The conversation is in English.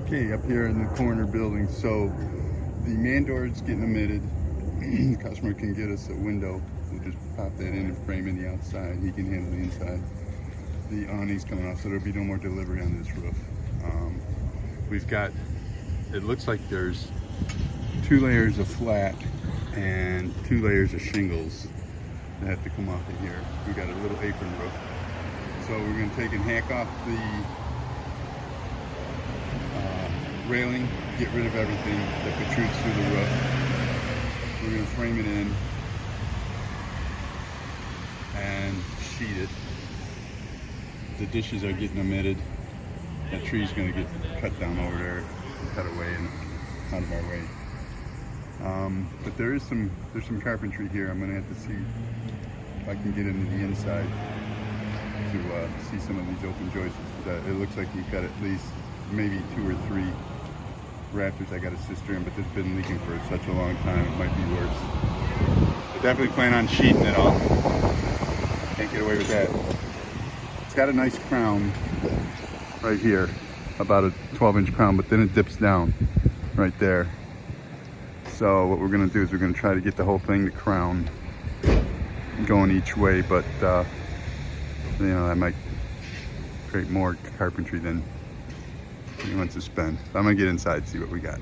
Okay, up here in the corner building, so the man door is getting emitted. The customer can get us a window. We'll just pop that in and frame in the outside. He can handle the inside. The awning's coming off, so there'll be no more delivery on this roof. We've got, it looks like there's 2 layers of flat and 2 layers of shingles that have to come off of here. We got a little apron roof. So we're going to take and hack off the railing, get rid of everything that protrudes through the roof. We're going to frame it in and sheet it. The dishes are getting emitted. That tree's going to get cut down over there and cut away and out of our way. But there's some carpentry here. I'm going to have to see if I can get into the inside to see some of these open joists. It looks like we've got at least maybe 2 or 3 rafters I got a sister in, but they've been leaking for such a long time, it might be worse. I definitely plan on sheeting it off. Can't get away with that. It's got a nice crown right here, about a 12-inch crown, but then it dips down right there. So what we're gonna do is we're gonna try to get the whole thing to crown going each way, but you know, that might create more carpentry than he wants to spend. So I'm gonna get inside and see what we got.